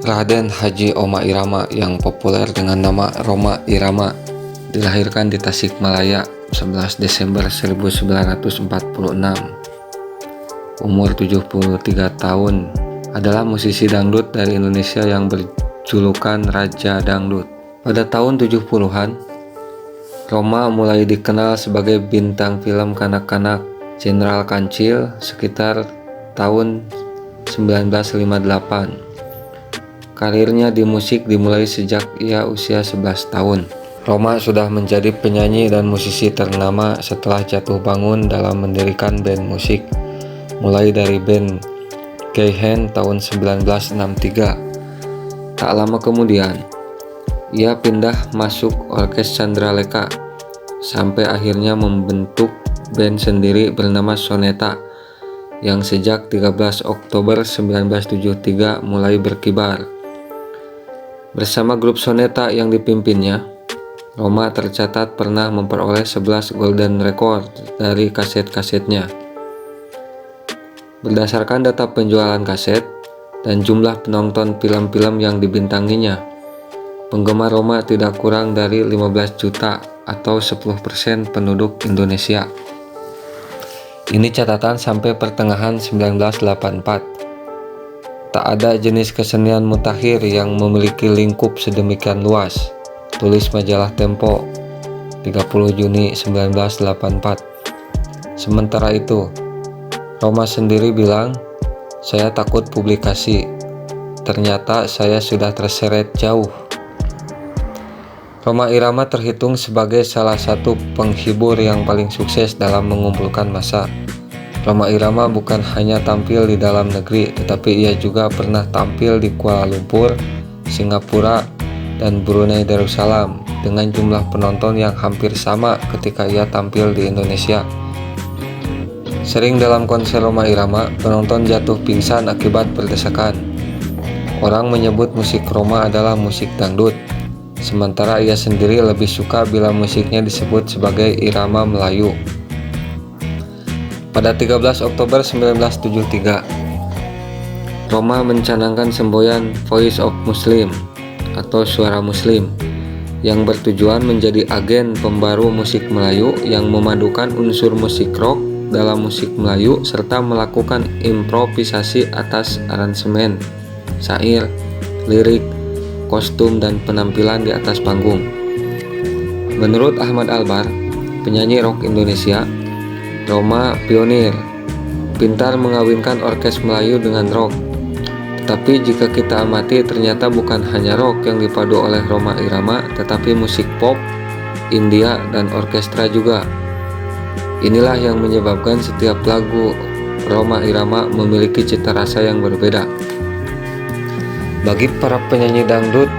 Raden Haji Oma Irama yang populer dengan nama Rhoma Irama dilahirkan di Tasikmalaya 11 Desember 1946. Umur 73 tahun, adalah musisi dangdut dari Indonesia yang berjulukan Raja Dangdut. Pada tahun 70-an, Rhoma mulai dikenal sebagai bintang film kanak-kanak Jenderal Kancil sekitar tahun 1958. Karirnya di musik dimulai sejak ia usia 11 tahun. Rhoma sudah menjadi penyanyi dan musisi ternama setelah jatuh bangun dalam mendirikan band musik, mulai dari band Keihen tahun 1963. Tak lama kemudian, ia pindah masuk Orkes Candraleka, sampai akhirnya membentuk band sendiri bernama Soneta, yang sejak 13 Oktober 1973 mulai berkibar. Bersama grup Soneta yang dipimpinnya, Rhoma tercatat pernah memperoleh 11 Golden Record dari kaset-kasetnya. Berdasarkan data penjualan kaset dan jumlah penonton film-film yang dibintanginya, penggemar Rhoma tidak kurang dari 15 juta atau 10% penduduk Indonesia. Ini catatan sampai pertengahan 1984. Tak ada jenis kesenian mutakhir yang memiliki lingkup sedemikian luas, tulis majalah Tempo 30 Juni 1984. Sementara itu, Rhoma sendiri bilang, "Saya takut publikasi. Ternyata saya sudah terseret jauh." Rhoma Irama terhitung sebagai salah satu penghibur yang paling sukses dalam mengumpulkan massa. Rhoma Irama bukan hanya tampil di dalam negeri, tetapi ia juga pernah tampil di Kuala Lumpur, Singapura, dan Brunei Darussalam dengan jumlah penonton yang hampir sama ketika ia tampil di Indonesia. Sering dalam konser Rhoma Irama, penonton jatuh pingsan akibat berdesakan. Orang menyebut musik Rhoma adalah musik dangdut, sementara ia sendiri lebih suka bila musiknya disebut sebagai irama Melayu. Pada 13 Oktober 1973, Rhoma mencanangkan semboyan Voice of Muslim atau Suara Muslim yang bertujuan menjadi agen pembaru musik Melayu yang memadukan unsur musik rock dalam musik Melayu serta melakukan improvisasi atas aransemen, syair, lirik, kostum, dan penampilan di atas panggung. Menurut Ahmad Albar, penyanyi rock Indonesia, Rhoma pionir, pintar mengawinkan orkes Melayu dengan rock. Tetapi jika kita amati, ternyata bukan hanya rock yang dipadu oleh Rhoma Irama, tetapi musik pop, India, dan orkestra juga. Inilah yang menyebabkan setiap lagu Rhoma Irama memiliki cita rasa yang berbeda. Bagi para penyanyi dangdut,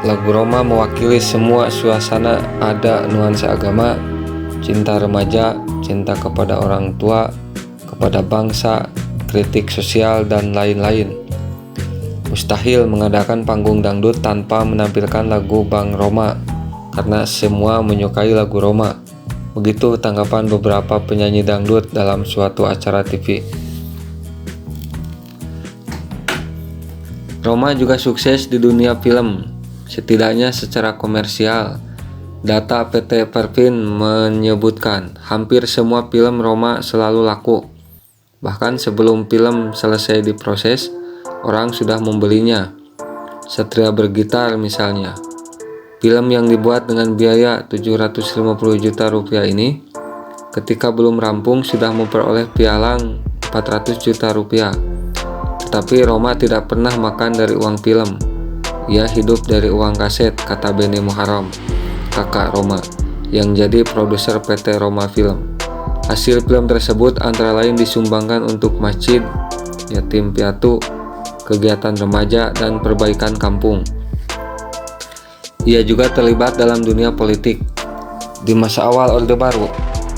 lagu Rhoma mewakili semua suasana, ada nuansa agama, cinta remaja, cinta kepada orang tua, kepada bangsa, kritik sosial, dan lain-lain. Mustahil mengadakan panggung dangdut tanpa menampilkan lagu Bang Rhoma, karena semua menyukai lagu Rhoma. Begitu tanggapan beberapa penyanyi dangdut dalam suatu acara TV. Rhoma juga sukses di dunia film, setidaknya secara komersial. Data PT Perpin menyebutkan hampir semua film Rhoma selalu laku. Bahkan sebelum film selesai diproses, orang sudah membelinya. Satria Bergitar misalnya. Film yang dibuat dengan biaya 750 juta rupiah ini, ketika belum rampung sudah memperoleh pialang 400 juta rupiah. Tetapi Rhoma tidak pernah makan dari uang film. Ia hidup dari uang kaset, kata Benny Muharram, kakak Rhoma, yang jadi produser PT Rhoma Film. Hasil film tersebut antara lain disumbangkan untuk masjid, yatim piatu, kegiatan remaja, dan perbaikan kampung. Ia juga terlibat dalam dunia politik. Di masa awal Orde Baru,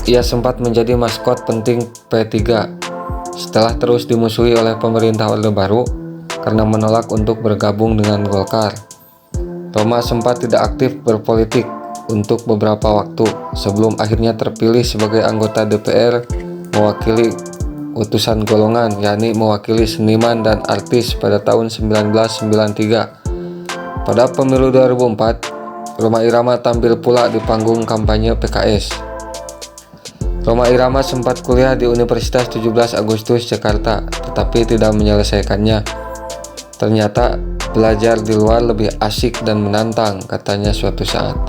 ia sempat menjadi maskot penting P3 setelah terus dimusuhi oleh pemerintah Orde Baru karena menolak untuk bergabung dengan Golkar. Rhoma sempat tidak aktif berpolitik untuk beberapa waktu sebelum akhirnya terpilih sebagai anggota DPR mewakili utusan golongan, yakni mewakili seniman dan artis pada tahun 1993. Pada pemilu 2004, Rhoma Irama tampil pula di panggung kampanye PKS. Rhoma Irama sempat kuliah di Universitas 17 Agustus Jakarta, tetapi tidak menyelesaikannya. Ternyata belajar di luar lebih asyik dan menantang, katanya suatu saat.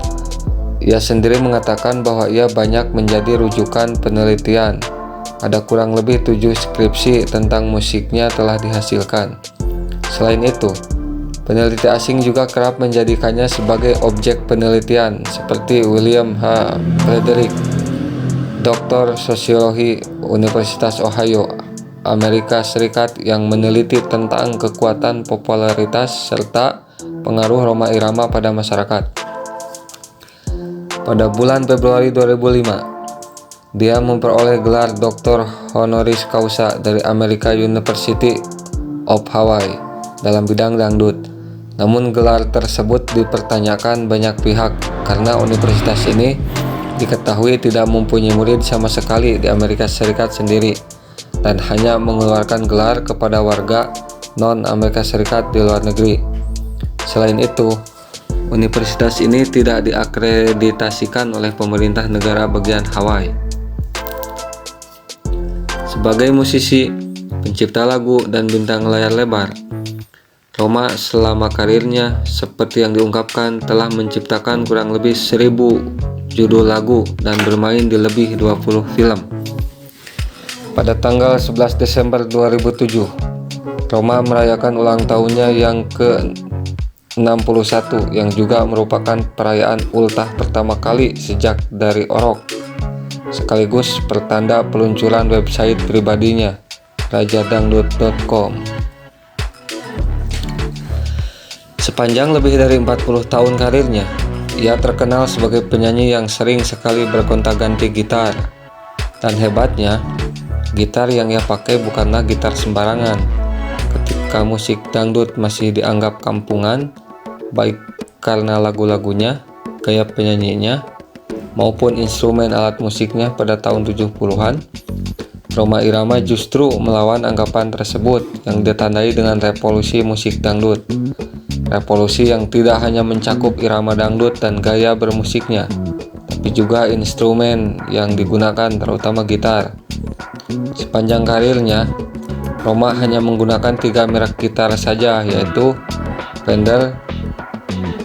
Ia sendiri mengatakan bahwa ia banyak menjadi rujukan penelitian. Ada kurang lebih 7 skripsi tentang musiknya telah dihasilkan. Selain itu, peneliti asing juga kerap menjadikannya sebagai objek penelitian, seperti William H. Frederick, Doktor Sosiologi Universitas Ohio, Amerika Serikat, yang meneliti tentang kekuatan popularitas serta pengaruh Rhoma Irama pada masyarakat. Pada bulan Februari 2005, dia memperoleh gelar Doktor Honoris Causa dari American University of Hawaii dalam bidang dangdut. Namun gelar tersebut dipertanyakan banyak pihak karena universitas ini diketahui tidak mempunyai murid sama sekali di Amerika Serikat sendiri dan hanya mengeluarkan gelar kepada warga non-Amerika Serikat di luar negeri. Selain itu, universitas ini tidak diakreditasikan oleh pemerintah negara bagian Hawaii. Sebagai musisi, pencipta lagu, dan bintang layar lebar, Rhoma selama karirnya, seperti yang diungkapkan, telah menciptakan kurang lebih 1000 judul lagu dan bermain di lebih 20 film. Pada tanggal 11 Desember 2007, Rhoma merayakan ulang tahunnya yang ke-61, yang juga merupakan perayaan ultah pertama kali sejak dari Orok, sekaligus pertanda peluncuran website pribadinya, rajadangdut.com. Sepanjang lebih dari 40 tahun karirnya, ia terkenal sebagai penyanyi yang sering sekali bergonta-ganti gitar. Dan hebatnya, gitar yang ia pakai bukanlah gitar sembarangan. Ketika musik dangdut masih dianggap kampungan, baik karena lagu-lagunya, gaya penyanyinya, maupun instrumen alat musiknya pada tahun 70-an, Rhoma Irama justru melawan anggapan tersebut yang ditandai dengan revolusi musik dangdut. Revolusi yang tidak hanya mencakup irama dangdut dan gaya bermusiknya, tapi juga instrumen yang digunakan, terutama gitar. Sepanjang karirnya, Rhoma hanya menggunakan 3 merek gitar saja, yaitu Fender,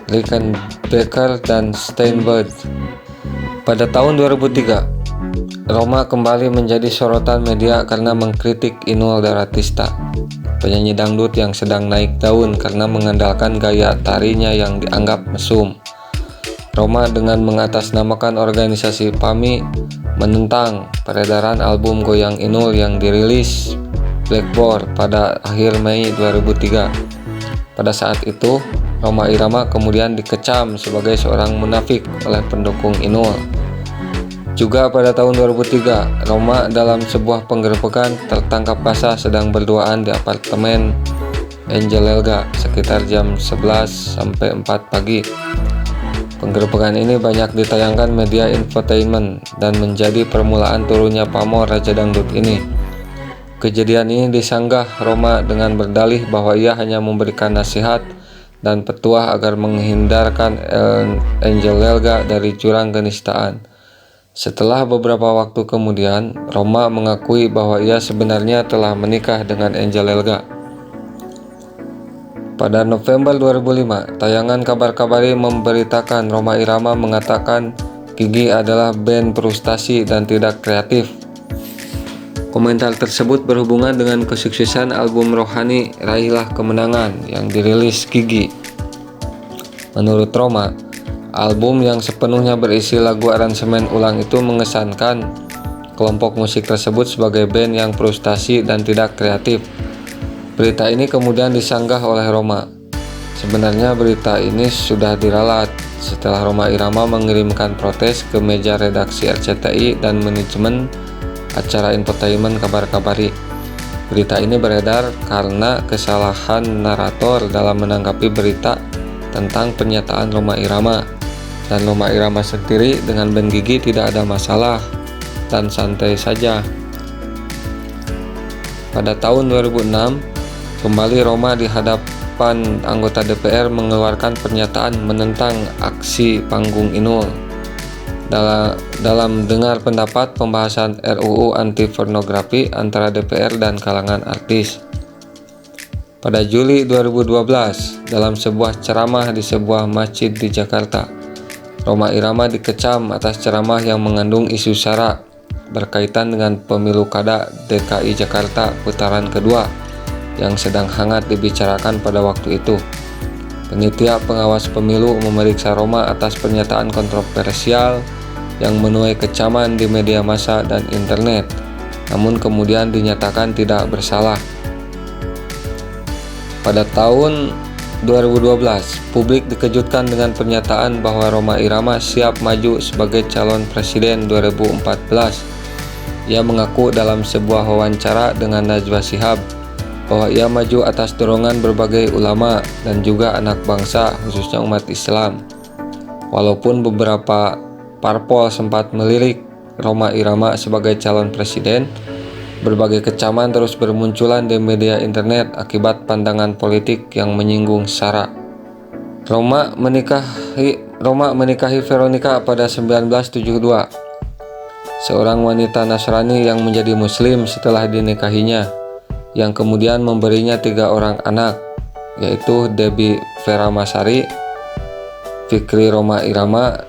Rickenbacker, dan Steinberg. Pada tahun 2003, Rhoma kembali menjadi sorotan media karena mengkritik Inul Daratista, penyanyi dangdut yang sedang naik daun karena mengandalkan gaya tarinya yang dianggap mesum. Rhoma dengan mengatasnamakan organisasi PAMI menentang peredaran album Goyang Inul yang dirilis Blackboard pada akhir Mei 2003. Pada saat itu, Rhoma Irama kemudian dikecam sebagai seorang munafik oleh pendukung Inul. Juga pada tahun 2003, Rhoma dalam sebuah penggerebekan tertangkap basah sedang berduaan di apartemen Angel Elga sekitar jam 11 sampai 4 pagi. Penggerebekan ini banyak ditayangkan media infotainment dan menjadi permulaan turunnya pamor Raja Dangdut ini. Kejadian ini disanggah Rhoma dengan berdalih bahwa ia hanya memberikan nasihat dan petuah agar menghindarkan Angel Elga dari jurang kenistaan. Setelah beberapa waktu kemudian, Rhoma mengakui bahwa ia sebenarnya telah menikah dengan Angel Elga. Pada November 2005, tayangan Kabar Kabari memberitakan Rhoma Irama mengatakan Gigi adalah band frustasi dan tidak kreatif. Komentar tersebut berhubungan dengan kesuksesan album rohani Raihlah Kemenangan yang dirilis Gigi. Menurut Rhoma, album yang sepenuhnya berisi lagu aransemen ulang itu mengesankan kelompok musik tersebut sebagai band yang frustasi dan tidak kreatif. Berita ini kemudian disanggah oleh Rhoma. Sebenarnya berita ini sudah diralat setelah Rhoma Irama mengirimkan protes ke meja redaksi RCTI dan manajemen acara infotainment Kabar Kabari. Berita ini beredar karena kesalahan narator dalam menanggapi berita tentang pernyataan Rhoma Irama. Dan Rhoma Irama sendiri dengan band Gigi tidak ada masalah dan santai saja. Pada tahun 2006, kembali Roma di hadapan anggota DPR mengeluarkan pernyataan menentang aksi Panggung Inul dalam dengar pendapat pembahasan RUU anti pornografi antara DPR dan kalangan artis. Pada Juli 2012, dalam sebuah ceramah di sebuah masjid di Jakarta, Rhoma Irama dikecam atas ceramah yang mengandung isu sara berkaitan dengan pemilu kada DKI Jakarta putaran kedua yang sedang hangat dibicarakan pada waktu itu. Panitia pengawas pemilu memeriksa Rhoma atas pernyataan kontroversial yang menuai kecaman di media massa dan internet, namun kemudian dinyatakan tidak bersalah. Pada tahun 2012, publik dikejutkan dengan pernyataan bahwa Rhoma Irama siap maju sebagai calon presiden 2014. Ia mengaku dalam sebuah wawancara dengan Najwa Shihab bahwa ia maju atas dorongan berbagai ulama dan juga anak bangsa, khususnya umat Islam. Walaupun beberapa parpol sempat melirik Rhoma Irama sebagai calon presiden, berbagai kecaman terus bermunculan di media internet akibat pandangan politik yang menyinggung sara. Rhoma menikahi Veronica pada 1972, seorang wanita Nasrani yang menjadi Muslim setelah dinikahinya, yang kemudian memberinya 3 orang anak, yaitu Debbie Vera Masari, Fikri Rhoma Irama,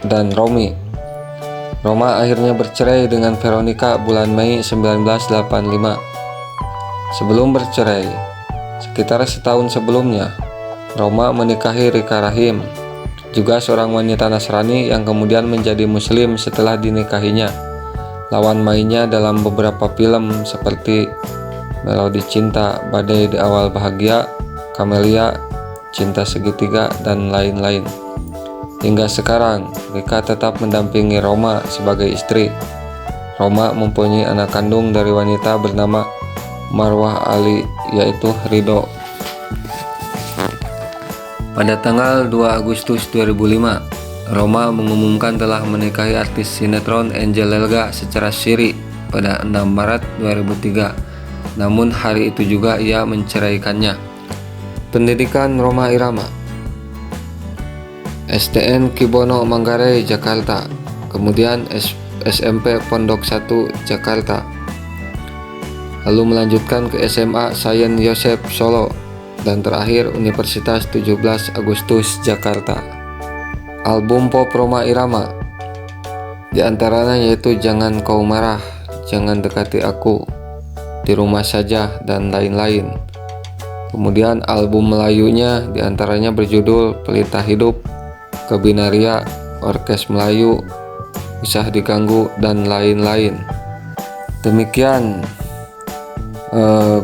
dan Romi. Rhoma akhirnya bercerai dengan Veronica bulan Mei 1985. Sebelum bercerai, sekitar setahun sebelumnya, Rhoma menikahi Rika Rahim, juga seorang wanita Nasrani yang kemudian menjadi Muslim setelah dinikahinya. Lawan mainnya dalam beberapa film seperti Melodi Cinta, Badai di Awal Bahagia, Camelia, Cinta Segitiga, dan lain-lain. Hingga sekarang, Rika tetap mendampingi Rhoma sebagai istri. Rhoma mempunyai anak kandung dari wanita bernama Marwah Ali, yaitu Ridho. Pada tanggal 2 Agustus 2005, Rhoma mengumumkan telah menikahi artis sinetron Angel Elga secara siri pada 6 Maret 2003. Namun hari itu juga ia menceraikannya. Pendidikan Rhoma Irama: STN Kibono Manggarai, Jakarta, kemudian SMP Pondok 1, Jakarta, lalu melanjutkan ke SMA Saint Yosef Solo, dan terakhir Universitas 17 Agustus, Jakarta. Album pop Rhoma Irama di antaranya yaitu Jangan Kau Marah, Jangan Dekati Aku, Di Rumah Saja, dan lain-lain. Kemudian album Melayunya di antaranya berjudul Pelita Hidup, Kebinaria, Orkes Melayu, Usah Diganggu, dan lain-lain. Demikian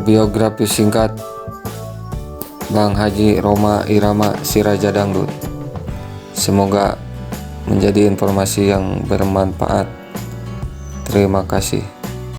biografi singkat Bang Haji Rhoma Irama si Raja Dangdut. Semoga menjadi informasi yang bermanfaat. Terima kasih.